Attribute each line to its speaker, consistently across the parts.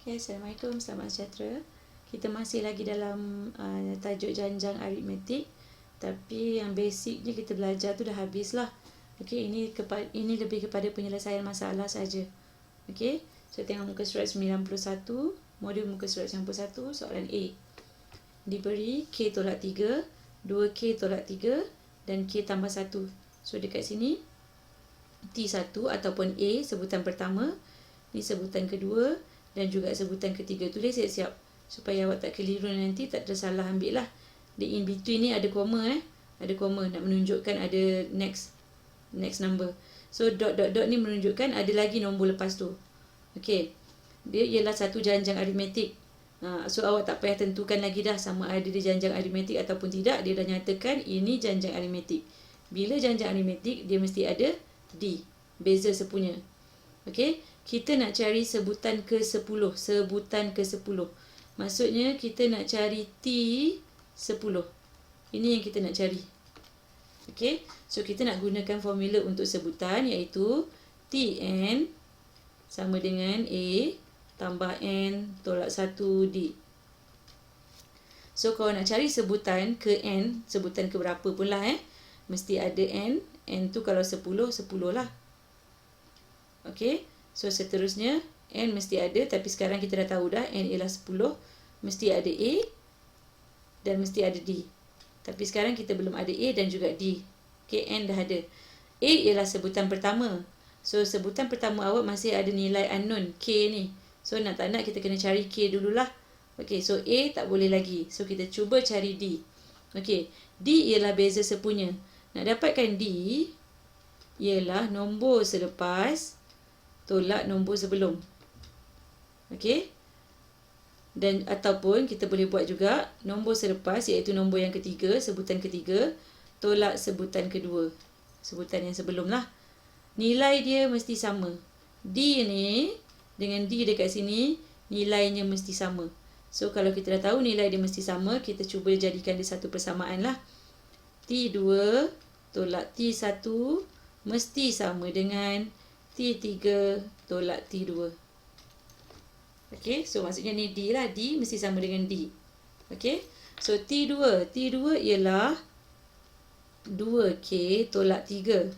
Speaker 1: Okay, Assalamualaikum, selamat sejahtera. Kita masih lagi dalam tajuk janjang aritmetik. Tapi yang basic ni kita belajar tu dah habis lah. Okay, ini lebih kepada penyelesaian masalah saja. Okay, so tengok muka surat 91, modul muka surat 91, soalan A. Diberi K tolak 3, 2K tolak 3 dan K tambah 1. So dekat sini T1 ataupun A sebutan pertama, ni sebutan kedua dan juga sebutan ketiga. Tulis siap-siap supaya awak tak keliru nanti, tak tersalah ambil lah. Di in between ni ada koma ada koma nak menunjukkan ada next number. So dot ni menunjukkan ada lagi nombor lepas tu. Okey, dia ialah satu janjang aritmetik. So awak tak payah tentukan lagi dah sama ada dia janjang aritmetik ataupun tidak. Dia dah nyatakan ini janjang aritmetik. Bila janjang aritmetik, dia mesti ada D, beza sepunya. Okey, kita nak cari sebutan ke-10. Maksudnya kita nak cari T10. Ini yang kita nak cari. Okey, so kita nak gunakan formula untuk sebutan, iaitu Tn sama dengan A tambah N tolak 1D. So kalau nak cari sebutan ke N, sebutan ke berapa pun lah mesti ada N. N tu kalau 10 lah. Okey, so seterusnya N mesti ada, tapi sekarang kita dah tahu dah N ialah 10. Mesti ada A dan mesti ada D. Tapi sekarang kita belum ada A dan juga D. Okey, N dah ada. A ialah sebutan pertama. So sebutan pertama awak masih ada nilai unknown K ni. So nak tak nak kita kena cari K dululah. Okey, so A tak boleh lagi. So kita cuba cari D. Okey, D ialah beza sepunya. Nak dapatkan D ialah nombor selepas tolak nombor sebelum. Okey. Dan ataupun kita boleh buat juga nombor selepas, iaitu nombor yang ketiga, sebutan ketiga, tolak sebutan kedua, sebutan yang sebelum lah. Nilai dia mesti sama. D ni dengan D dekat sini nilainya mesti sama. So kalau kita dah tahu nilai dia mesti sama, kita cuba jadikan dia satu persamaan lah. T2 tolak T1 mesti sama dengan T3 tolak T2. Okey, so maksudnya ni D lah. D mesti sama dengan D. Okey, so T2 ialah 2K tolak 3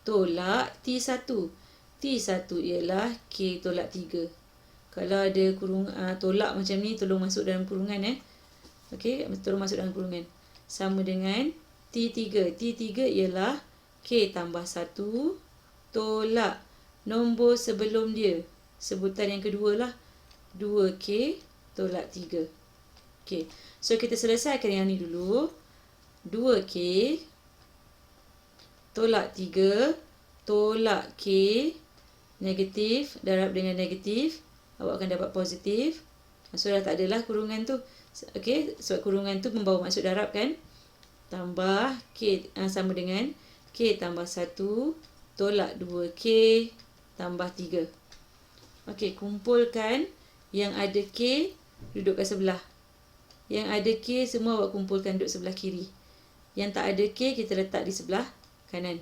Speaker 1: tolak T1. T1 ialah K tolak 3. Kalau ada tolak macam ni, tolong masuk dalam kurungan Okey, tolong masuk dalam kurungan. Sama dengan T3. T3 ialah K tambah 1 tolak nombor sebelum dia, sebutan yang kedua lah, 2K tolak 3. Okey, so kita selesaikan yang ni dulu. 2K tolak 3 tolak K, negatif, darab dengan negatif, awak akan dapat positif. So dah tak adalah kurungan tu. Okey, sebab kurungan tu membawa maksud darab kan. Tambah K sama dengan K tambah 1 tolak 2K tambah 3. Okey, kumpulkan yang ada K duduk kat sebelah. Yang ada K semua awak kumpulkan duduk sebelah kiri. Yang tak ada K kita letak di sebelah kanan.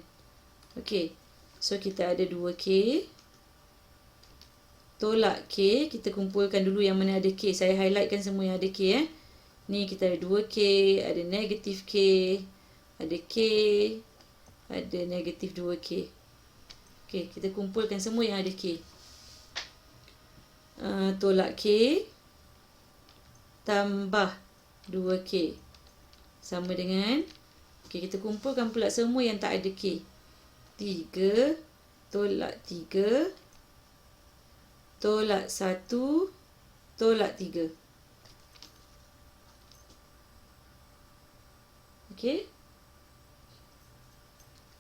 Speaker 1: Okey, so kita ada 2K tolak K. Kita kumpulkan dulu yang mana ada K. Saya highlightkan semua yang ada K Ni kita ada 2K, ada negatif K, ada K, ada negatif 2K. Okey, kita kumpulkan semua yang ada K. Tolak K tambah 2K sama dengan, okey, kita kumpulkan pula semua yang tak ada K. 3 tolak 3 tolak 1 tolak 3. Okey,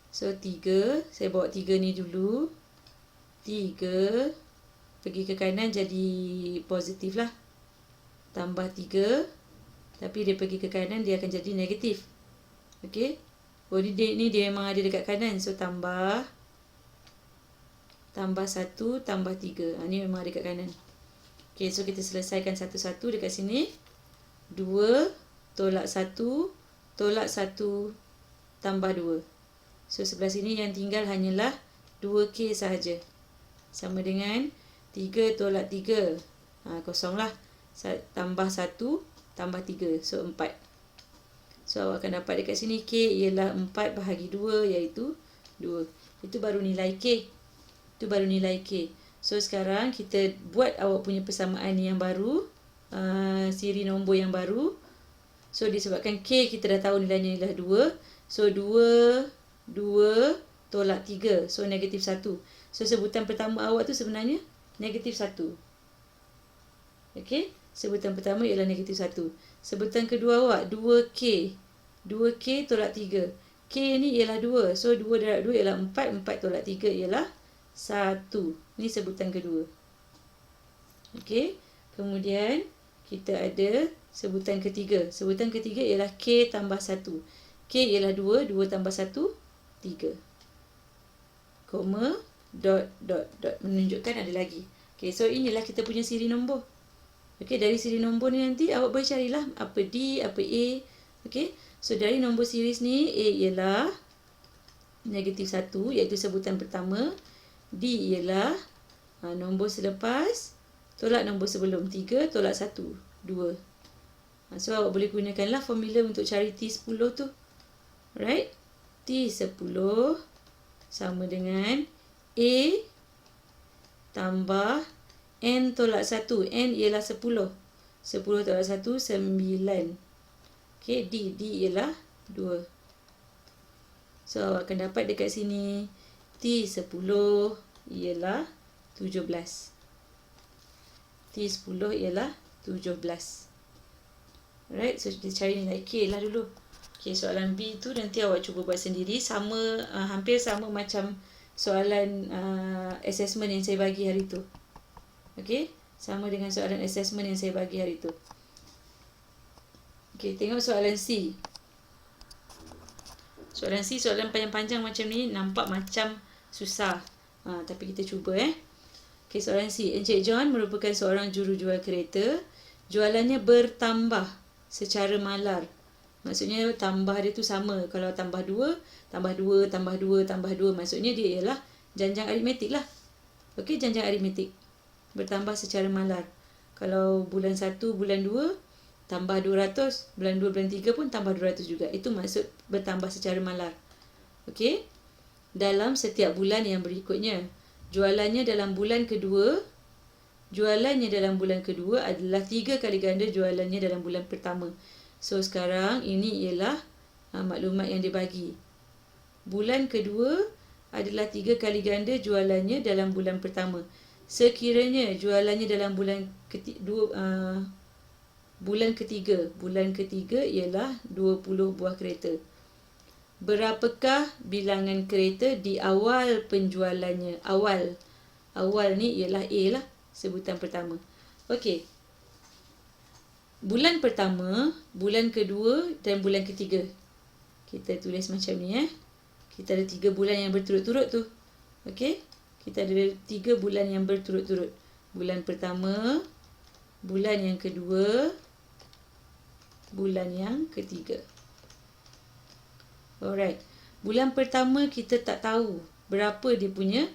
Speaker 1: so 3, saya bawa 3 ni dulu. 3 pergi ke kanan jadi positif lah. Tambah 3. Tapi dia pergi ke kanan, dia akan jadi negatif. Okey. Oh, ni dia memang ada dekat kanan. So tambah 1 tambah 3. Ni memang ada dekat kanan. Okey, so kita selesaikan satu-satu dekat sini. 2 tolak 1 tolak 1 tambah 2. So sebelah sini yang tinggal hanyalah 2K sahaja. Sama dengan 3 tolak 3. Kosong lah. Tambah 1 tambah 3. So 4. So awak akan dapat dekat sini K ialah 4 bahagi 2 iaitu 2. Itu baru nilai K. Itu baru nilai K. So sekarang kita buat awak punya persamaan yang baru. Siri nombor yang baru. So disebabkan K kita dah tahu nilainya ialah 2. So 2 tolak 3. So negatif 1. So sebutan pertama awak tu sebenarnya negatif 1. Okey. Sebutan pertama ialah negatif 1. Sebutan kedua awak 2K. 2K tolak 3. K ni ialah 2. So 2 darab 2 ialah 4. 4 tolak 3 ialah 1. Ini sebutan kedua. Okey. Kemudian kita ada sebutan ketiga. Sebutan ketiga ialah K tambah 1. K ialah 2. 2 tambah 1, 3. Koma, dot. Menunjukkan ada lagi. Okey, so inilah kita punya siri nombor. Okey, dari siri nombor ni nanti awak boleh carilah apa D, apa A. Okey, so dari nombor series ni A ialah negatif 1 iaitu sebutan pertama. D ialah nombor selepas tolak nombor sebelum. 3 tolak 1, 2. So awak boleh gunakanlah formula untuk cari T10 tu. Alright. T10 sama dengan A tambah N tolak 1. N ialah 10. 10 tolak 1, 9. Okay, D ialah 2. So, awak akan dapat dekat sini T10 ialah 17. T10 ialah 17. Alright, so kita cari nilai K lah dulu. Okay, soalan B tu nanti awak cuba buat sendiri. Sama, hampir sama macam soalan assessment yang saya bagi hari tu. Okey, sama dengan soalan assessment yang saya bagi hari tu. Okey, tengok soalan C. Soalan C, soalan panjang-panjang macam ni nampak macam susah. Tapi kita cuba Okey, soalan C. Encik John merupakan seorang jurujual kereta. Jualannya bertambah secara malar. Maksudnya tambah dia tu sama. Kalau tambah 2, tambah 2, tambah 2, tambah 2. Maksudnya dia ialah janjang aritmetik lah. Okey, janjang aritmetik. Bertambah secara malar. Kalau bulan 1, bulan 2, tambah 200. Bulan 2, bulan 3 pun tambah 200 juga. Itu maksud bertambah secara malar. Okey. Dalam setiap bulan yang berikutnya. Jualannya dalam bulan kedua. Jualannya dalam bulan kedua adalah 3 kali ganda jualannya dalam bulan pertama. So, sekarang ini ialah maklumat yang dibagi. Bulan kedua adalah 3 kali ganda jualannya dalam bulan pertama. Sekiranya jualannya dalam bulan ketiga ialah 20 buah kereta. Berapakah bilangan kereta di awal penjualannya? Awal ni ialah A lah, sebutan pertama. Okey. Bulan pertama, bulan kedua dan bulan ketiga. Kita tulis macam ni Kita ada 3 bulan yang berturut-turut tu. Okey? Kita ada 3 bulan yang berturut-turut. Bulan pertama, bulan yang kedua, bulan yang ketiga. Alright. Bulan pertama kita tak tahu berapa dia punya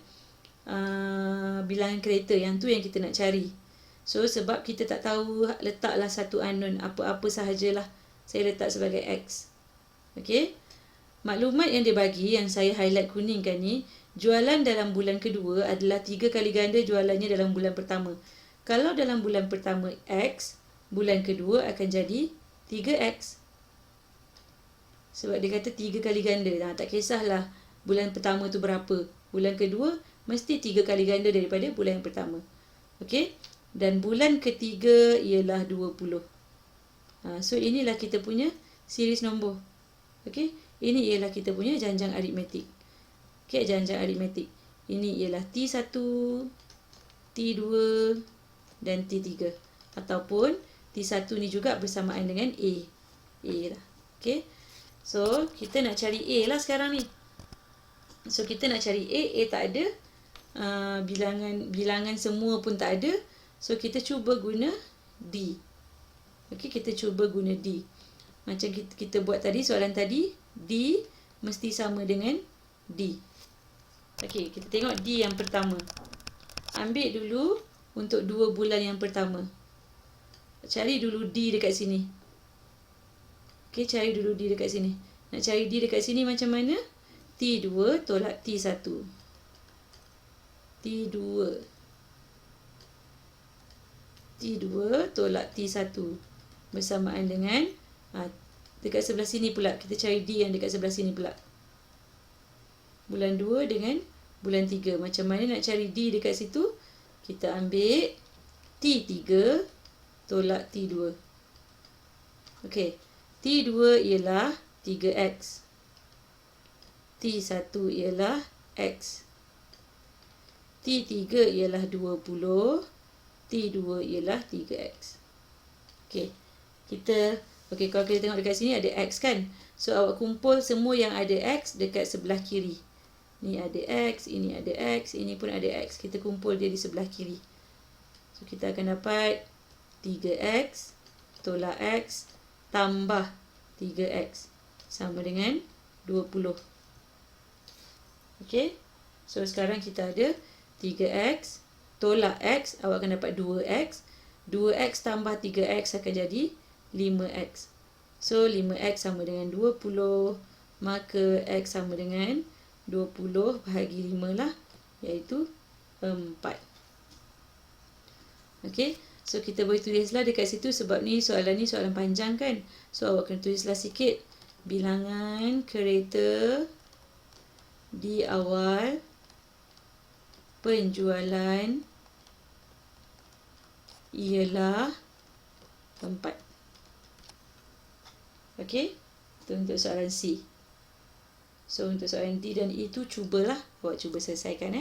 Speaker 1: bilangan kereta. Yang tu yang kita nak cari. So, sebab kita tak tahu, letaklah satu unknown. Apa-apa sahajalah. Saya letak sebagai X. Okey? Maklumat yang dia bagi, yang saya highlight kuningkan ni, jualan dalam bulan kedua adalah 3 kali ganda jualannya dalam bulan pertama. Kalau dalam bulan pertama X, bulan kedua akan jadi 3X. Sebab dia kata 3 kali ganda. Tak kisahlah bulan pertama tu berapa. Bulan kedua mesti 3 kali ganda daripada bulan yang pertama. Okey? Dan bulan ketiga ialah 20. So, inilah kita punya series nombor. Okey? Ini ialah kita punya janjang aritmetik. Okey, janjang aritmetik. Ini ialah T1, T2 dan T3. Ataupun T1 ni juga bersamaan dengan A. A lah. Okey. So, kita nak cari A lah sekarang ni. So, kita nak cari A. A tak ada. Bilangan semua pun tak ada. So, kita cuba guna D. Okey, kita cuba guna D. Macam kita buat tadi, soalan tadi. D mesti sama dengan D. Okey, kita tengok D yang pertama. Ambil dulu untuk 2 bulan yang pertama. Cari dulu D dekat sini. Okey, cari dulu D dekat sini. Nak cari D dekat sini macam mana? T2 tolak T1. T2 tolak T1 bersamaan dengan dekat sebelah sini pula. Kita cari D yang dekat sebelah sini pula. Bulan 2 dengan bulan 3. Macam mana nak cari D dekat situ? Kita ambil T3 tolak T2. Okey. T2 ialah 3X. T1 ialah X. T3 ialah 20. T2 ialah 3X. Okey. Kalau kita tengok dekat sini ada X kan? So, awak kumpul semua yang ada X dekat sebelah kiri. Ni ada X, ini ada X, ini pun ada X. Kita kumpul dia di sebelah kiri. So, kita akan dapat 3X tolak X tambah 3X sama dengan 20. Okey. So, sekarang kita ada 3X tolak X, awak akan dapat 2X. 2X tambah 3X akan jadi 5X. So, 5X sama dengan 20. Maka X sama dengan 20 bahagi 5 lah. Iaitu 4. Okey. So, kita boleh tulislah dekat situ sebab ni soalan panjang kan. So, awak kena tulislah sikit. Bilangan kereta di awal penjualan ialah 4. Okey. Itu untuk soalan C. So, untuk soalan D dan E tu cubalah. Awak cuba selesaikan